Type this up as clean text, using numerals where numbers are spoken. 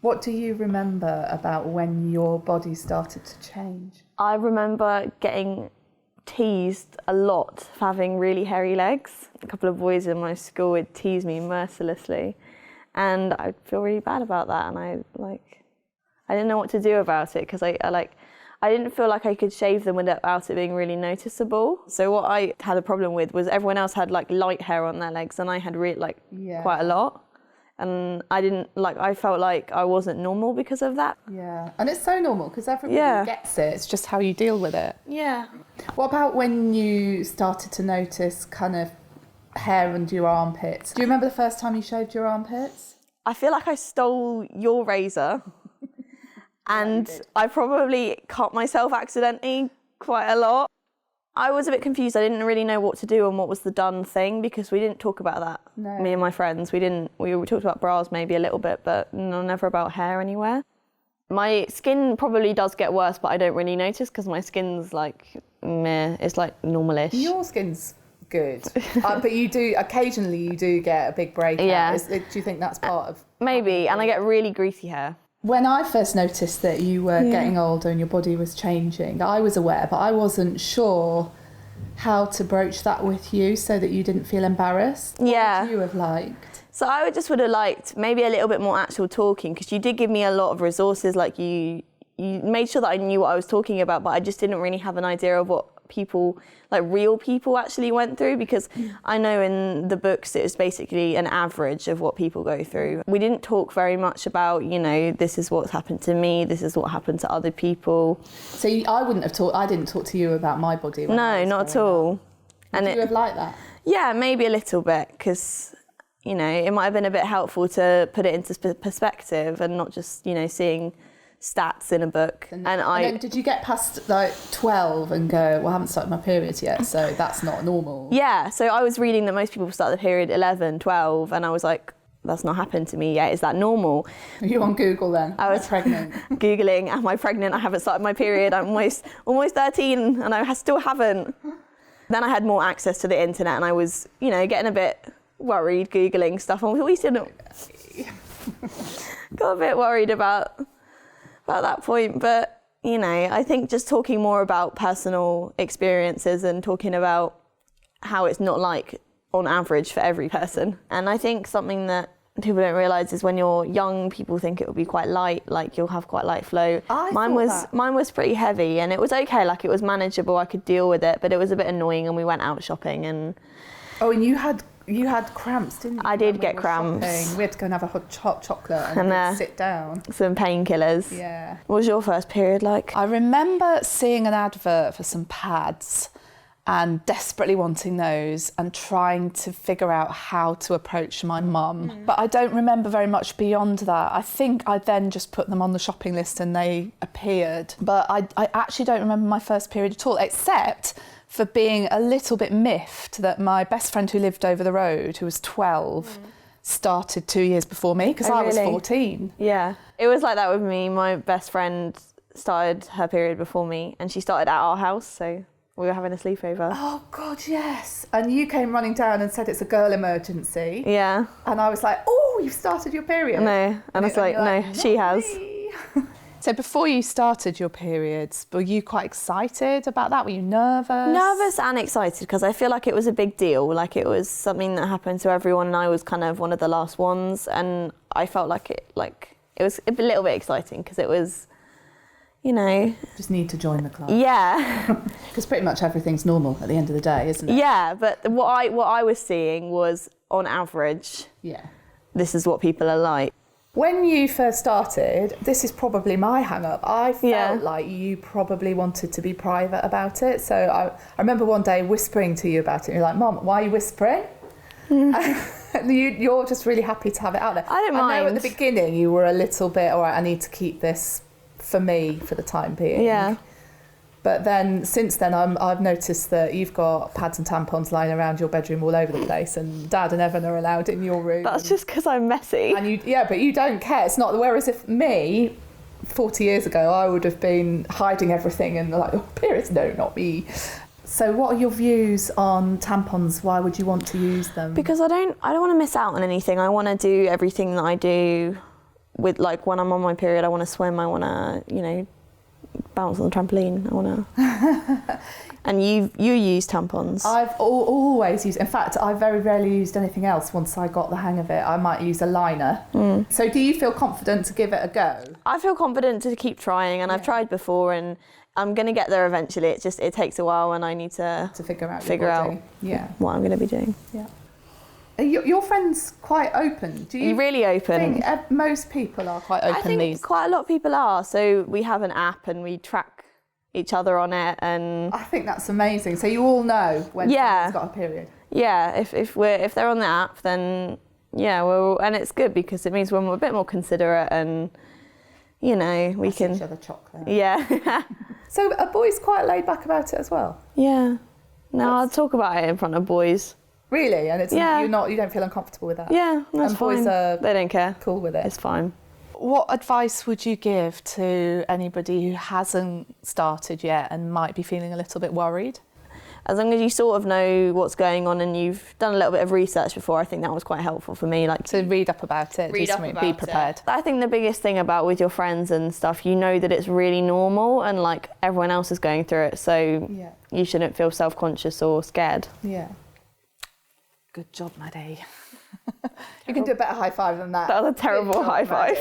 What do you remember about when your body started to change? I remember getting teased a lot for having really hairy legs. A couple of boys in my school would tease me mercilessly, and I'd feel really bad about that, and I didn't know what to do about it, because I didn't feel like I could shave them without it being really noticeable. So what I had a problem with was everyone else had like light hair on their legs, and I had quite a lot. And I felt like I wasn't normal because of that. Yeah, and it's so normal because everybody gets it. It's just how you deal with it. Yeah. What about when you started to notice kind of hair under your armpits? Do you remember the first time you shaved your armpits? I feel like I stole your razor and I probably cut myself accidentally quite a lot. I was a bit confused. I didn't really know what to do and what was the done thing, because we didn't talk about that. No. Me and my friends, we talked about bras maybe a little bit, but never about hair anywhere. My skin probably does get worse, but I don't really notice because my skin's like meh. It's like normalish. Your skin's good, but you do get a big breakout. Yeah. Do you think that's part of? Maybe, and I get really greasy hair. When I first noticed that you were getting older and your body was changing, I was aware, but I wasn't sure how to broach that with you so that you didn't feel embarrassed. Yeah. What would you have liked? So I would have liked maybe a little bit more actual talking, because you did give me a lot of resources. Like you made sure that I knew what I was talking about, but I just didn't really have an idea of what people, like real people, actually went through, because I know in the books it's basically an average of what people go through. We didn't talk very much about, this is what's happened to me, this is what happened to other people. So I didn't talk to you about my body. No, not at all. Would you have liked that? Yeah, maybe a little bit, because it might have been a bit helpful to put it into perspective and not just seeing stats in a book. And then did you get past like 12 and go, well, I haven't started my period yet, so that's not normal? Yeah, so I was reading that most people start the period 11, 12, and I was like, that's not happened to me yet. Is that normal? Are you on Google then? I was pregnant. Googling, am I pregnant? I haven't started my period. I'm almost 13 and I still haven't. Then I had more access to the internet and I was, getting a bit worried, Googling stuff. And we still got a bit worried about that point, but I think just talking more about personal experiences and talking about how it's not like on average for every person. And I think something that people don't realise is when you're young, people think it will be quite light, like you'll have quite light flow. Mine was pretty heavy, and it was okay, like it was manageable, I could deal with it, but it was a bit annoying. And we went out shopping and and you had cramps, didn't you? I did get cramps. Shopping. We had to go and have a hot chocolate and sit down. Some painkillers. Yeah. What was your first period like? I remember seeing an advert for some pads and desperately wanting those and trying to figure out how to approach my mum. But I don't remember very much beyond that. I think I then just put them on the shopping list and they appeared. But I actually don't remember my first period at all, except for being a little bit miffed that my best friend who lived over the road, who was 12, started 2 years before me, because I was 14. Yeah, it was like that with me. My best friend started her period before me, and she started at our house, so we were having a sleepover. Oh God, yes. And you came running down and said it's a girl emergency. Yeah. And I was like, oh, you've started your period. No, and I was like, no, she has. So before you started your periods, were you quite excited about that? Were you nervous? Nervous and excited, because I feel like it was a big deal. Like it was something that happened to everyone, and I was kind of one of the last ones. And I felt like it was a little bit exciting, because it was, Just need to join the club. Yeah. Because pretty much everything's normal at the end of the day, isn't it? Yeah, but what I was seeing was, on average, this is what people are like. When you first started, this is probably my hang-up, I felt like you probably wanted to be private about it. So I remember one day whispering to you about it, and you're like, Mum, why are you whispering? You're just really happy to have it out there. I don't mind. I know at the beginning you were a little bit, all right, I need to keep this for me for the time being. Yeah. But then, since then, I've noticed that you've got pads and tampons lying around your bedroom all over the place, and Dad and Evan are allowed in your room. That's just because I'm messy. And but you don't care. It's not. Whereas if me, 40 years ago, I would have been hiding everything and like, oh, periods, no, not me. So, what are your views on tampons? Why would you want to use them? Because I don't want to miss out on anything. I want to do everything that I do with like when I'm on my period, I want to swim, I want to, you know, bounce on the trampoline, I want to. And you use tampons? I've always used, in fact, I very rarely used anything else once I got the hang of it. I might use a liner. So do you feel confident to give it a go? I feel confident to keep trying, and I've tried before, and I'm going to get there eventually. It's just, it takes a while, and I need to figure out what I'm going to be doing. Yeah. Are your friends quite open? Do you really open? Think most people are quite open. I think quite a lot of people are. So we have an app and we track each other on it, and I think that's amazing. So you all know when someone's got a period. Yeah, if they're on the app, then and it's good because it means we're a bit more considerate, and you know we can each other chocolate. Yeah. So are boys quite laid back about it as well? Yeah. No, I'll talk about it in front of boys. Really? And it's you don't feel uncomfortable with that? Yeah, that's and fine. Boys are they don't care. Cool with it. It's fine. What advice would you give to anybody who hasn't started yet and might be feeling a little bit worried? As long as you sort of know what's going on and you've done a little bit of research before, I think that was quite helpful for me. Like to read up about it, be prepared. I think the biggest thing about with your friends and stuff, you know that it's really normal and like everyone else is going through it, so you shouldn't feel self-conscious or scared. Yeah. Good job, Maddie. You can do a better high five than that. That was a terrible high five.